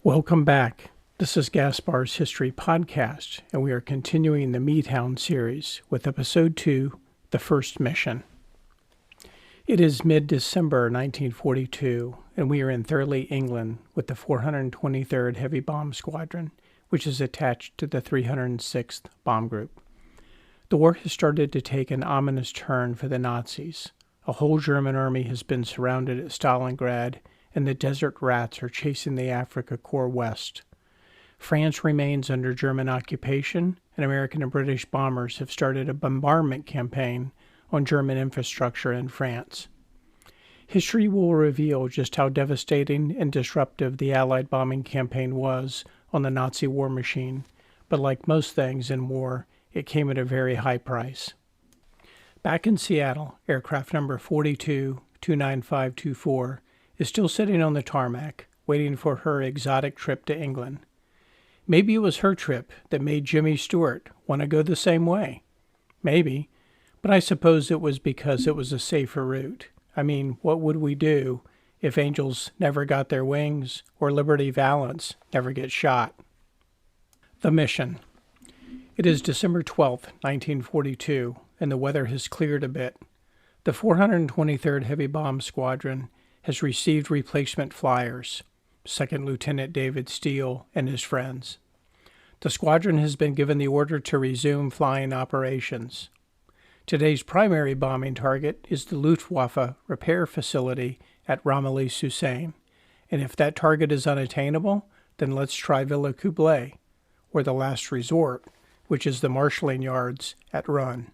Welcome back. This is Gaspar's History Podcast, and we are continuing the Meat Hound series with Episode 2, The First Mission. It is mid-December 1942, and we are in Thurley, England, with the 423rd Heavy Bomb Squadron, which is attached to the 306th Bomb Group. The war has started to take an ominous turn for the Nazis. A whole German army has been surrounded at Stalingrad, and the desert rats are chasing the Afrika Korps west. France remains under German occupation, and American and British bombers have started a bombardment campaign on German infrastructure in France. History will reveal just how devastating and disruptive the Allied bombing campaign was on the Nazi war machine, but like most things in war, it came at a very high price. Back in Seattle, aircraft number 42-29524 is still sitting on the tarmac, waiting for her exotic trip to England. Maybe it was her trip that made Jimmy Stewart want to go the same way. Maybe, but I suppose it was because it was a safer route. I mean, what would we do if Angels never got their wings or Liberty Valance never gets shot? The mission. It is December 12th, 1942, and the weather has cleared a bit. The 423rd Heavy Bomb Squadron has received replacement flyers, Second Lieutenant David Steele and his friends. The squadron has been given the order to resume flying operations. Today's primary bombing target is the Luftwaffe repair facility at Romilly-sur-Seine, and if that target is unattainable, then let's try Villa Coublé, or the last resort, which is the marshalling yards at Run.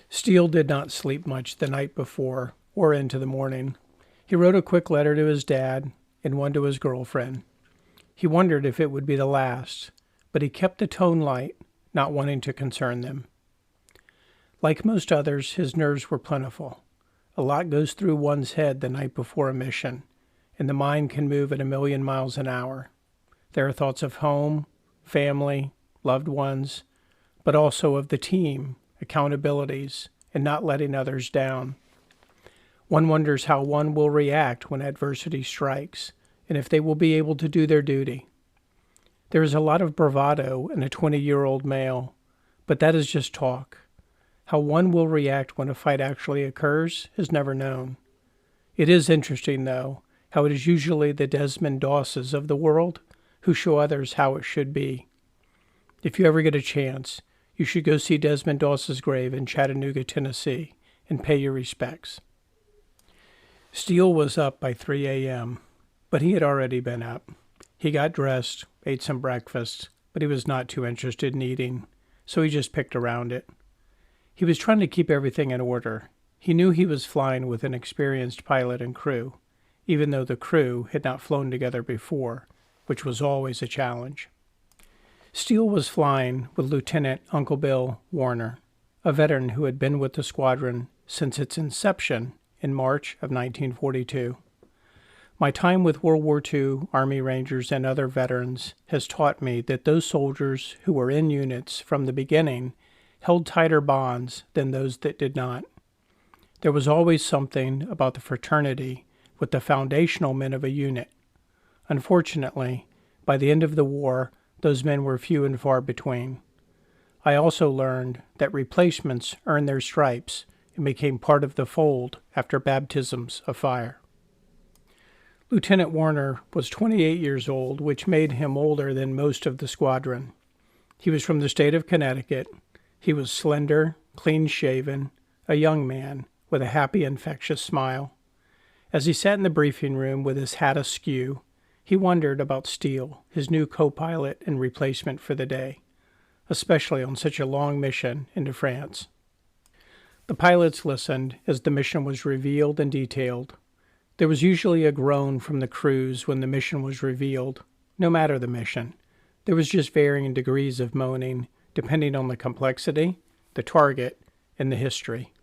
Steele did not sleep much the night before or into the morning. He wrote a quick letter to his dad and one to his girlfriend. He wondered if it would be the last, but he kept the tone light, not wanting to concern them. Like most others, his nerves were plentiful. A lot goes through one's head the night before a mission, and the mind can move at 1,000,000 miles an hour. There are thoughts of home, family, loved ones, but also of the team, accountabilities, and not letting others down. One wonders how one will react when adversity strikes, and if they will be able to do their duty. There is a lot of bravado in a 20-year-old male, but that is just talk. How one will react when a fight actually occurs is never known. It is interesting, though, how it is usually the Desmond Dosses of the world who show others how it should be. If you ever get a chance, you should go see Desmond Doss's grave in Chattanooga, Tennessee, and pay your respects. Steele was up by 3 a.m., but he had already been up. He got dressed, ate some breakfast, but he was not too interested in eating, so he just picked around it. He was trying to keep everything in order. He knew he was flying with an experienced pilot and crew, even though the crew had not flown together before, which was always a challenge. Steele was flying with Lieutenant Uncle Bill Warner, a veteran who had been with the squadron since its inception in March of 1942. My time with World War II Army Rangers and other veterans has taught me that those soldiers who were in units from the beginning held tighter bonds than those that did not. There was always something about the fraternity with the foundational men of a unit. Unfortunately, by the end of the war, those men were few and far between. I also learned that replacements earned their stripes and became part of the fold after baptisms of fire. Lieutenant Warner was 28 years old, which made him older than most of the squadron. He was from the state of Connecticut. He was slender, clean-shaven, a young man with a happy, infectious smile. As he sat in the briefing room with his hat askew, he wondered about Steele, his new co-pilot and replacement for the day, especially on such a long mission into France. The pilots listened as the mission was revealed and detailed. There was usually a groan from the crews when the mission was revealed, no matter the mission. There was just varying degrees of moaning, depending on the complexity, the target, and the history.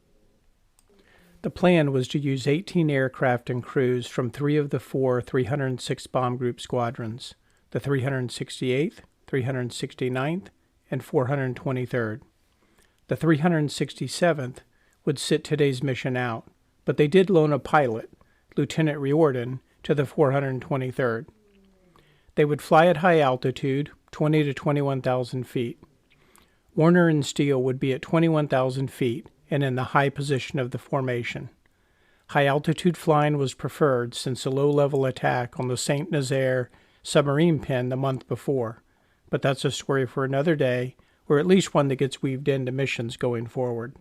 The plan was to use 18 aircraft and crews from 3 of the 4 306 Bomb Group squadrons, the 368th, 369th, and 423rd. The 367th would sit today's mission out, but they did loan a pilot, Lieutenant Riordan, to the 423rd. They would fly at high altitude, 20 to 21,000 feet. Warner and Steele would be at 21,000 feet and in the high position of the formation. High-altitude flying was preferred since a low-level attack on the St. Nazaire submarine pen the month before, but that's a story for another day, or at least one that gets weaved into missions going forward.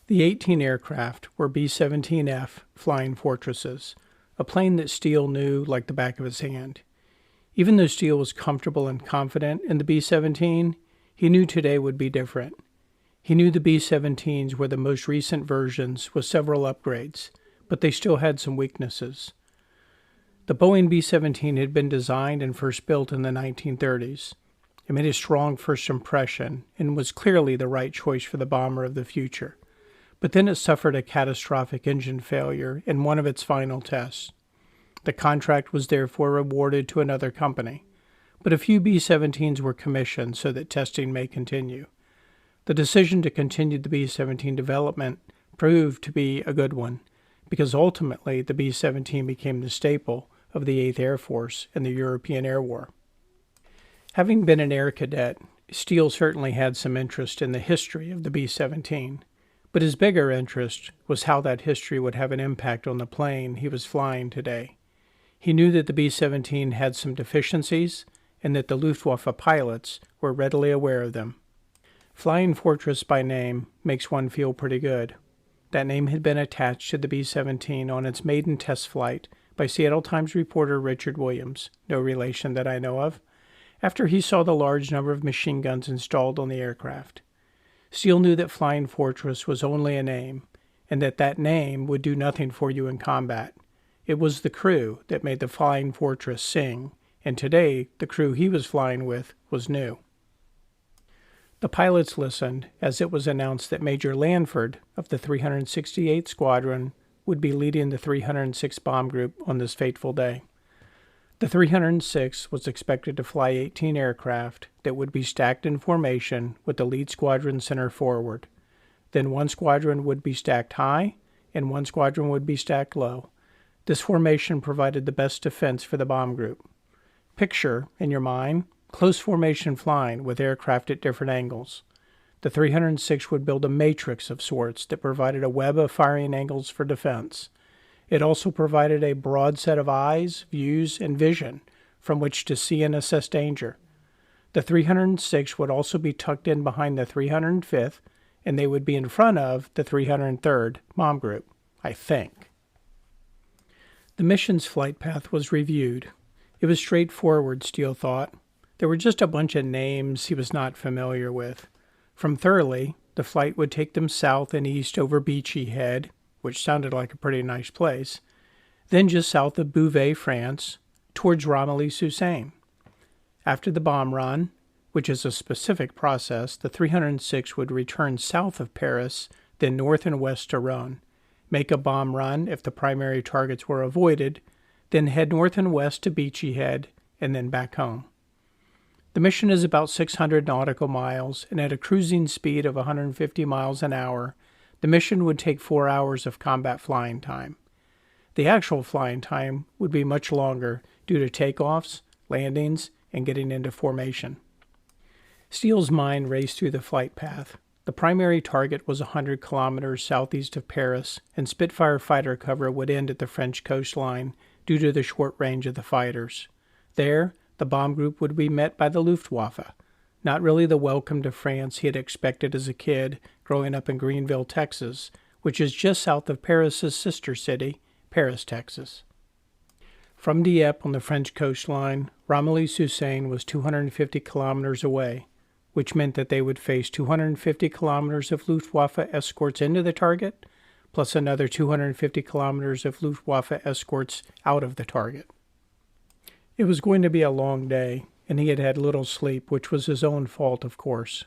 The 18 aircraft were B-17F Flying Fortresses, a plane that Steele knew like the back of his hand. Even though Steele was comfortable and confident in the B-17, he knew today would be different. He knew the B-17s were the most recent versions with several upgrades, but they still had some weaknesses. The Boeing B-17 had been designed and first built in the 1930s. It made a strong first impression and was clearly the right choice for the bomber of the future. But then it suffered a catastrophic engine failure in one of its final tests. The contract was therefore awarded to another company, but a few B-17s were commissioned so that testing may continue. The decision to continue the B-17 development proved to be a good one, because ultimately the B-17 became the staple of the 8th Air Force in the European Air War. Having been an air cadet, Steele certainly had some interest in the history of the B-17, but his bigger interest was how that history would have an impact on the plane he was flying today. He knew that the B-17 had some deficiencies and that the Luftwaffe pilots were readily aware of them. Flying Fortress by name makes one feel pretty good. That name had been attached to the B-17 on its maiden test flight by Seattle Times reporter Richard Williams, no relation that I know of, after he saw the large number of machine guns installed on the aircraft. Steele knew that Flying Fortress was only a name, and that name would do nothing for you in combat. It was the crew that made the Flying Fortress sing, and today the crew he was flying with was new. The pilots listened as it was announced that Major Lanford of the 368th Squadron would be leading the 306th Bomb Group on this fateful day. The 306th was expected to fly 18 aircraft that would be stacked in formation with the lead squadron center forward. Then one squadron would be stacked high and one squadron would be stacked low. This formation provided the best defense for the bomb group. Picture, in your mind, close formation flying with aircraft at different angles. The 306 would build a matrix of sorts that provided a web of firing angles for defense. It also provided a broad set of eyes, views, and vision from which to see and assess danger. The 306 would also be tucked in behind the 305th, and they would be in front of the 303rd Bomb Group, I think. The mission's flight path was reviewed. It was straightforward, Steele thought. There were just a bunch of names he was not familiar with. From Thurley, the flight would take them south and east over Beachy Head, which sounded like a pretty nice place, then just south of Beauvais, France, towards Romilly-sur-Seine. After the bomb run, which is a specific process, the 306 would return south of Paris, then north and west to Rhone, make a bomb run if the primary targets were avoided, then head north and west to Beachy Head, and then back home. The mission is about 600 nautical miles, and at a cruising speed of 150 miles an hour, the mission would take 4 hours of combat flying time. The actual flying time would be much longer due to takeoffs, landings, and getting into formation. Steele's mind raced through the flight path. The primary target was 100 kilometers southeast of Paris, and Spitfire fighter cover would end at the French coastline due to the short range of the fighters. There, the bomb group would be met by the Luftwaffe, not really the welcome to France he had expected as a kid growing up in Greenville, Texas, which is just south of Paris's sister city, Paris, Texas. From Dieppe on the French coastline, Romilly-sur-Seine was 250 kilometers away, which meant that they would face 250 kilometers of Luftwaffe escorts into the target, plus another 250 kilometers of Luftwaffe escorts out of the target. It was going to be a long day, and he had had little sleep, which was his own fault, of course.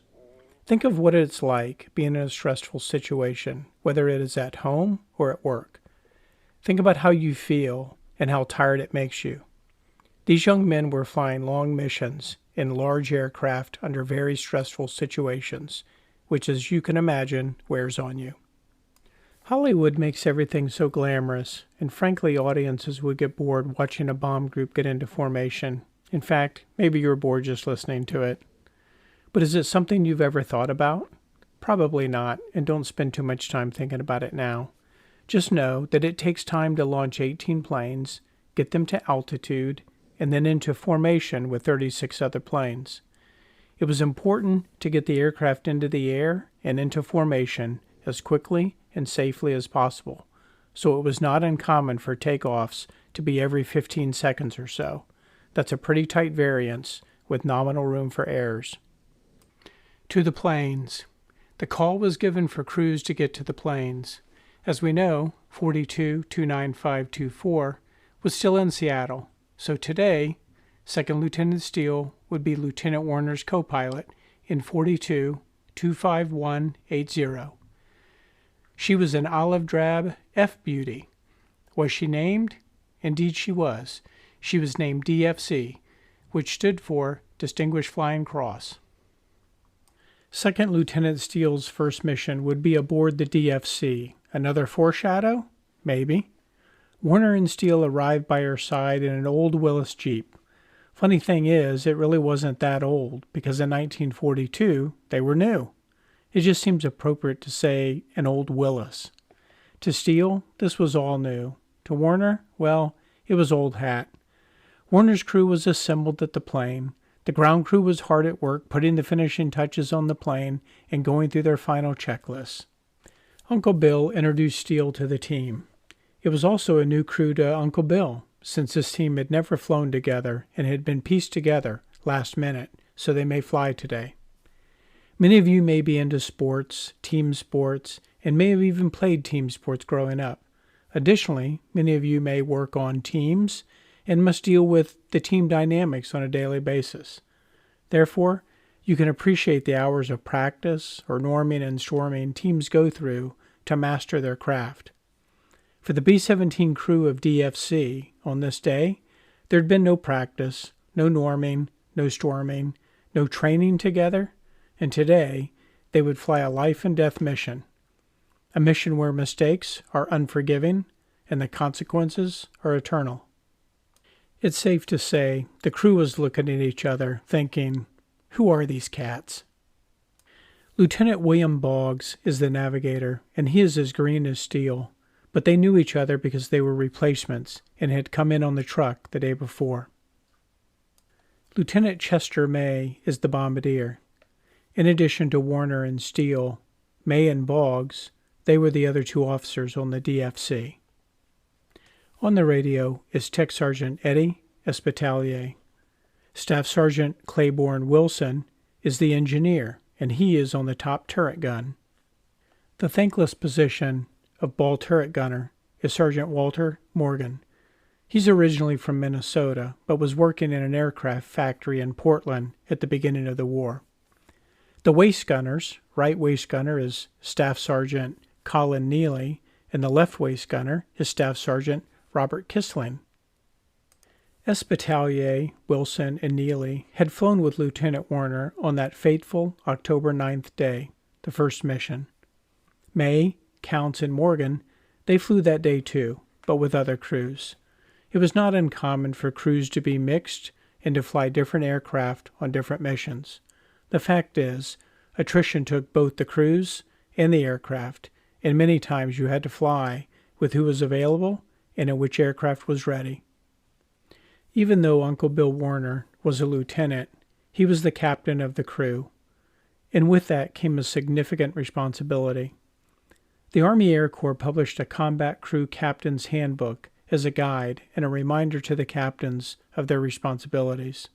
Think of what it's like being in a stressful situation, whether it is at home or at work. Think about how you feel and how tired it makes you. These young men were flying long missions in large aircraft under very stressful situations, which, as you can imagine, wears on you. Hollywood makes everything so glamorous, and frankly audiences would get bored watching a bomb group get into formation, In fact, maybe you're bored just listening to it. But is it something you've ever thought about? Probably not, and don't spend too much time thinking about it now. Just know that it takes time to launch 18 planes, get them to altitude, and then into formation with 36 other planes. It was important to get the aircraft into the air and into formation as quickly and safely as possible, so it was not uncommon for takeoffs to be every 15 seconds or so. That's a pretty tight variance with nominal room for errors. To the planes. The call was given for crews to get to the planes. As we know, 42-29524 was still in Seattle, so today, Second Lieutenant Steele would be Lieutenant Warner's co-pilot in 42-25180. She was an olive drab F-beauty. Was she named? Indeed she was. She was named DFC, which stood for Distinguished Flying Cross. Second Lieutenant Steele's first mission would be aboard the DFC. Another foreshadow? Maybe. Warner and Steele arrived by her side in an old Willis Jeep. Funny thing is, it really wasn't that old, because in 1942, they were new. It just seems appropriate to say an old Willis. To Steele, this was all new. To Warner, well, it was old hat. Warner's crew was assembled at the plane. The ground crew was hard at work putting the finishing touches on the plane and going through their final checklists. Uncle Bill introduced Steele to the team. It was also a new crew to Uncle Bill, since this team had never flown together and had been pieced together last minute, so they may fly today. Many of you may be into sports, team sports, and may have even played team sports growing up. Additionally, many of you may work on teams and must deal with the team dynamics on a daily basis. Therefore, you can appreciate the hours of practice or norming and storming teams go through to master their craft. For the B-17 crew of DFC on this day, there had been no practice, no norming, no storming, no training together, and today they would fly a life and death mission. A mission where mistakes are unforgiving and the consequences are eternal. It's safe to say the crew was looking at each other, thinking, who are these cats? Lieutenant William Boggs is the navigator, and he is as green as steel, but they knew each other because they were replacements and had come in on the truck the day before. Lieutenant Chester May is the bombardier. In addition to Warner and Steele, May and Boggs, they were the other two officers on the DFC. On the radio is Tech Sergeant Eddie Espitalier. Staff Sergeant Claiborne Wilson is the engineer, and he is on the top turret gun. The thankless position of ball turret gunner is Sergeant Walter Morgan. He's originally from Minnesota, but was working in an aircraft factory in Portland at the beginning of the war. The waist gunners, right waist gunner is Staff Sergeant Colin Neely, and the left waist gunner is Staff Sergeant Robert Kissling. Espitalier, Wilson, and Neely had flown with Lieutenant Warner on that fateful October 9th day, the first mission. May, Counts, and Morgan, they flew that day too, but with other crews. It was not uncommon for crews to be mixed and to fly different aircraft on different missions. The fact is, attrition took both the crews and the aircraft, and many times you had to fly with who was available and in which aircraft was ready. Even though Uncle Bill Warner was a lieutenant, he was the captain of the crew, and with that came a significant responsibility. The Army Air Corps published a Combat Crew Captain's Handbook as a guide and a reminder to the captains of their responsibilities.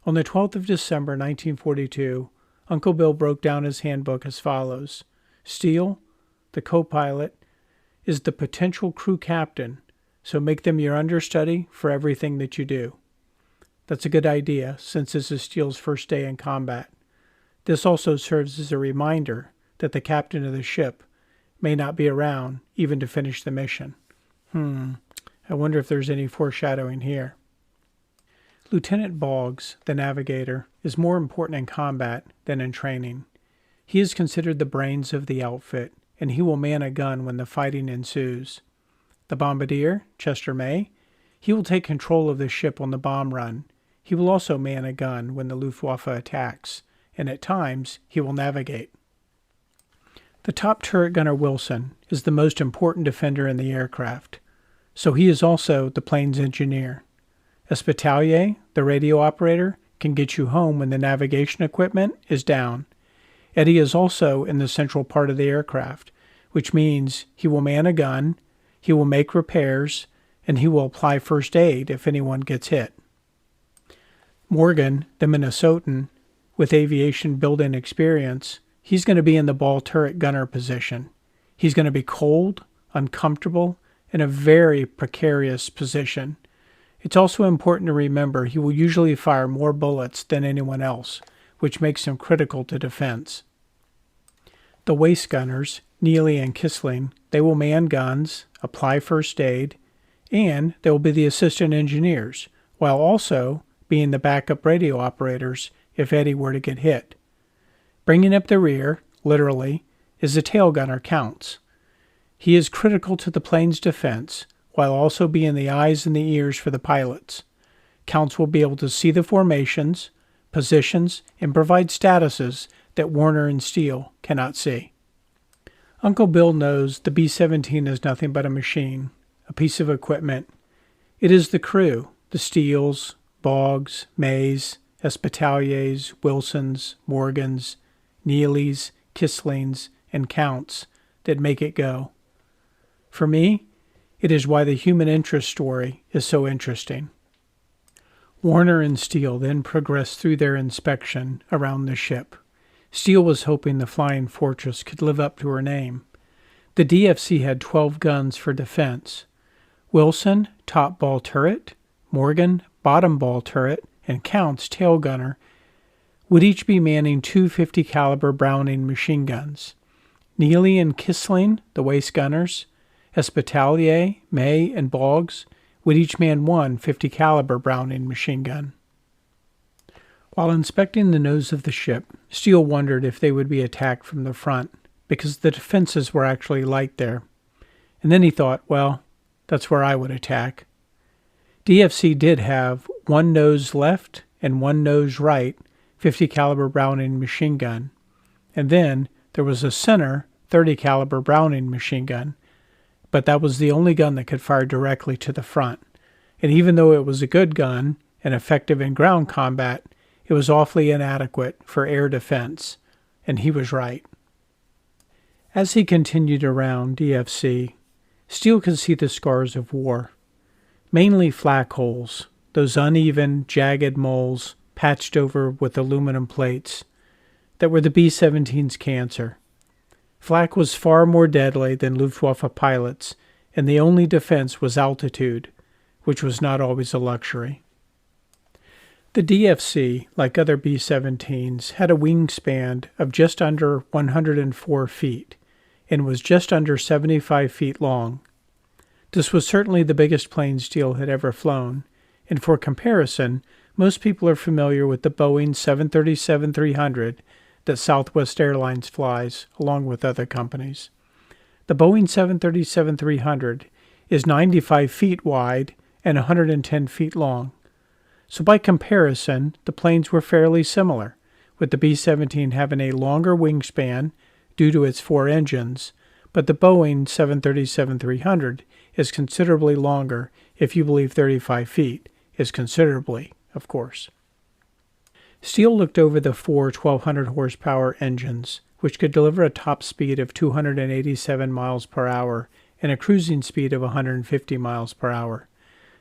On the 12th of December 1942, Uncle Bill broke down his handbook as follows. Steele, the co-pilot, is the potential crew captain, so make them your understudy for everything that you do. That's a good idea, since this is Steele's first day in combat. This also serves as a reminder that the captain of the ship may not be around even to finish the mission. I wonder if there's any foreshadowing here. Lieutenant Boggs, the navigator, is more important in combat than in training. He is considered the brains of the outfit, and he will man a gun when the fighting ensues. The bombardier, Chester May, he will take control of the ship on the bomb run, he will also man a gun when the Luftwaffe attacks, and at times he will navigate. The top turret gunner Wilson is the most important defender in the aircraft, so he is also the plane's engineer. Espitalier, the radio operator, can get you home when the navigation equipment is down. Eddie is also in the central part of the aircraft, which means he will man a gun, he will make repairs, and he will apply first aid if anyone gets hit. Morgan, the Minnesotan, with aviation built-in experience, he's going to be in the ball turret gunner position. He's going to be cold, uncomfortable, in a very precarious position. It's also important to remember he will usually fire more bullets than anyone else, which makes him critical to defense. The waist gunners, Neely and Kissling, they will man guns, apply first aid, and they will be the assistant engineers, while also being the backup radio operators if Eddie were to get hit. Bringing up the rear, literally, is the tail gunner Counts. He is critical to the plane's defense, while also being the eyes and the ears for the pilots. Counts will be able to see the formations, positions, and provide statuses that Warner and Steele cannot see. Uncle Bill knows the B-17 is nothing but a machine, a piece of equipment. It is the crew, the Steeles, Boggs, Mays, Espitaliers, Wilsons, Morgans, Neelys, Kisslings, and Counts that make it go. For me, it is why the human interest story is so interesting. Warner and Steele then progressed through their inspection around the ship. Steele was hoping the Flying Fortress could live up to her name. The DFC had 12 guns for defense. Wilson, top ball turret, Morgan, bottom ball turret, and Counts, tail gunner, would each be manning two 50 caliber Browning machine guns. Neely and Kissling, the waist gunners, Espitalier, May, and Boggs would each man one 50 caliber Browning machine gun. While inspecting the nose of the ship, Steele wondered if they would be attacked from the front, because the defenses were actually light there. And then he thought, well, that's where I would attack. DFC did have one nose left and one nose right 50 caliber Browning machine gun, and then there was a center 30 caliber Browning machine gun, but that was the only gun that could fire directly to the front. And even though it was a good gun and effective in ground combat, it was awfully inadequate for air defense, and he was right. As he continued around DFC, Steele could see the scars of war. Mainly flak holes, those uneven, jagged moles patched over with aluminum plates that were the B-17's cancer. Flak was far more deadly than Luftwaffe pilots, and the only defense was altitude, which was not always a luxury. The DFC, like other B-17s, had a wingspan of just under 104 feet and was just under 75 feet long. This was certainly the biggest plane Steele had ever flown, and for comparison, most people are familiar with the Boeing 737-300 that Southwest Airlines flies, along with other companies. The Boeing 737-300 is 95 feet wide and 110 feet long. So by comparison, the planes were fairly similar, with the B-17 having a longer wingspan due to its 4 engines, but the Boeing 737-300 is considerably longer if you believe 35 feet is considerably, of course. Steele looked over the 4 1,200 horsepower engines, which could deliver a top speed of 287 miles per hour and a cruising speed of 150 miles per hour.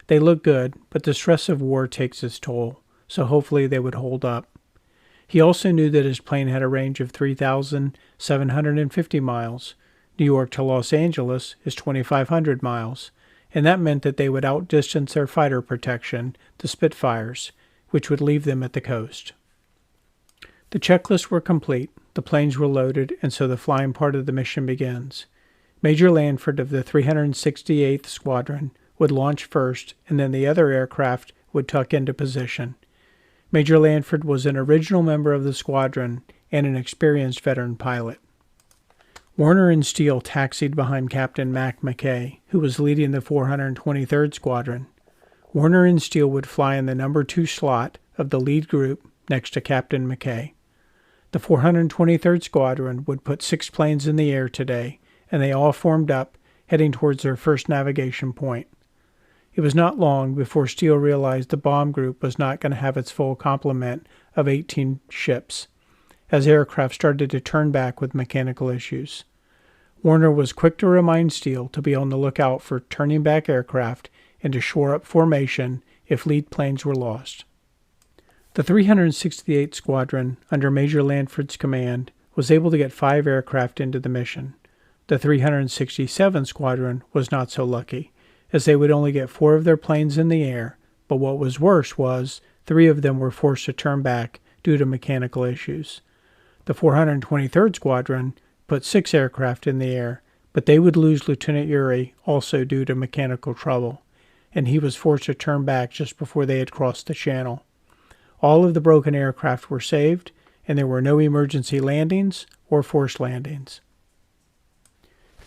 They looked good, but the stress of war takes its toll, so hopefully they would hold up. He also knew that his plane had a range of 3,750 miles. New York to Los Angeles is 2,500 miles, and that meant that they would outdistance their fighter protection, the Spitfires, which would leave them at the coast. The checklists were complete, the planes were loaded, and so the flying part of the mission begins. Major Lanford of the 368th Squadron would launch first, and then the other aircraft would tuck into position. Major Lanford was an original member of the squadron and an experienced veteran pilot. Warner and Steele taxied behind Captain Mac McKay, who was leading the 423rd Squadron. Warner and Steele would fly in the number 2 slot of the lead group next to Captain McKay. The 423rd Squadron would put 6 planes in the air today, and they all formed up, heading towards their first navigation point. It was not long before Steele realized the bomb group was not going to have its full complement of 18 ships, as aircraft started to turn back with mechanical issues. Warner was quick to remind Steele to be on the lookout for turning back aircraft and to shore up formation if lead planes were lost. The 368th Squadron, under Major Lanford's command, was able to get 5 aircraft into the mission. The 367th Squadron was not so lucky, as they would only get 4 of their planes in the air, but what was worse was 3 of them were forced to turn back due to mechanical issues. The 423rd Squadron put 6 aircraft in the air, but they would lose Lieutenant Urey also due to mechanical trouble, and he was forced to turn back just before they had crossed the channel. All of the broken aircraft were saved, and there were no emergency landings or forced landings.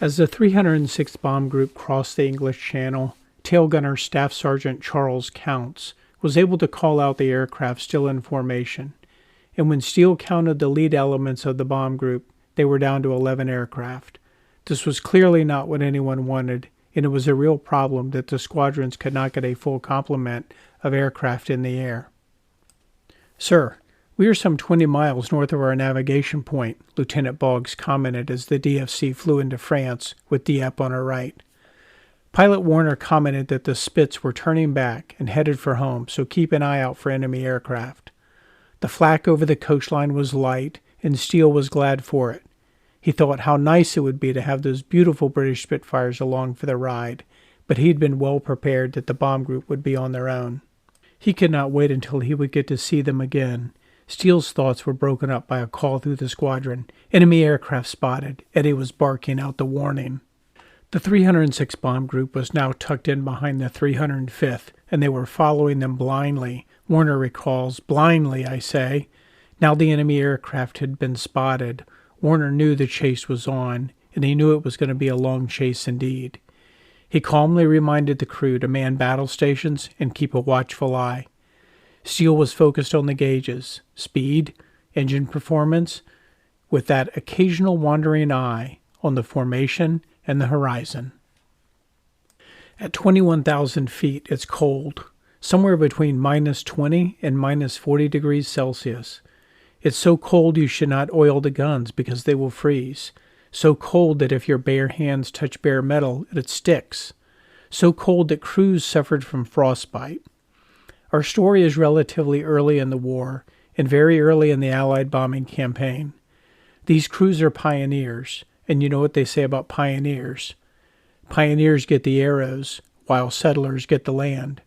As the 306th Bomb Group crossed the English Channel, Tail Gunner Staff Sergeant Charles Counts was able to call out the aircraft still in formation, and when Steele counted the lead elements of the bomb group, they were down to 11 aircraft. This was clearly not what anyone wanted, and it was a real problem that the squadrons could not get a full complement of aircraft in the air. "Sir, we are some 20 miles north of our navigation point," Lieutenant Boggs commented as the DFC flew into France with Dieppe on our right. Pilot Warner commented that the Spits were turning back and headed for home, so keep an eye out for enemy aircraft. The flak over the coastline was light, and Steele was glad for it. He thought how nice it would be to have those beautiful British Spitfires along for the ride, but he'd been well prepared that the bomb group would be on their own. He could not wait until he would get to see them again. Steele's thoughts were broken up by a call through the squadron. "Enemy aircraft spotted." Eddie was barking out the warning. The 306th Bomb Group was now tucked in behind the 305th, and they were following them blindly. Warner recalls, "Blindly, I say." Now the enemy aircraft had been spotted. Warner knew the chase was on, and he knew it was going to be a long chase indeed. He calmly reminded the crew to man battle stations and keep a watchful eye. Steele was focused on the gauges, speed, engine performance, with that occasional wandering eye on the formation and the horizon. At 21,000 feet, it's cold, somewhere between -20 and -40 degrees Celsius. It's so cold you should not oil the guns because they will freeze. So cold that if your bare hands touch bare metal, it sticks. So cold that crews suffered from frostbite. Our story is relatively early in the war and very early in the Allied bombing campaign. These crews are pioneers, and you know what they say about pioneers. Pioneers get the arrows, while settlers get the land.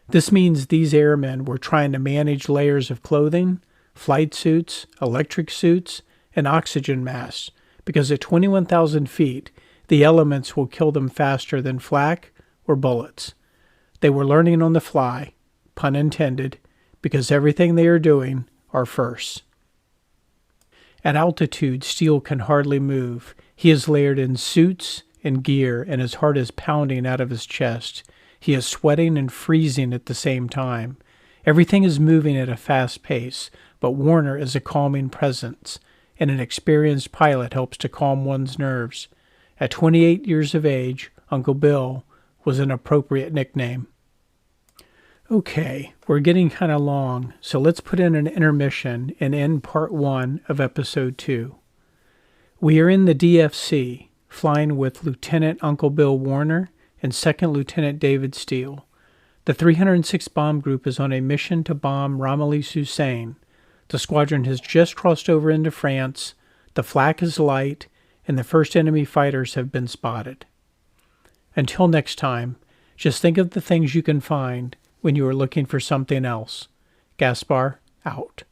This means these airmen were trying to manage layers of clothing, flight suits, electric suits, and oxygen masks, because at 21,000 feet, the elements will kill them faster than flak or bullets. They were learning on the fly, pun intended, because everything they are doing are firsts. At altitude, Steele can hardly move. He is layered in suits and gear, and his heart is pounding out of his chest. He is sweating and freezing at the same time. Everything is moving at a fast pace, but Warner is a calming presence, and an experienced pilot helps to calm one's nerves. At 28 years of age, Uncle Bill was an appropriate nickname. Okay, we're getting kind of long, so let's put in an intermission and end part 1 of episode 2. We are in the DFC, flying with Lieutenant Uncle Bill Warner and Second Lieutenant David Steele. The 306th Bomb Group is on a mission to bomb Romilly-sur-Seine. The squadron has just crossed over into France, the flak is light, and the first enemy fighters have been spotted. Until next time, just think of the things you can find when you are looking for something else. Gaspar, out.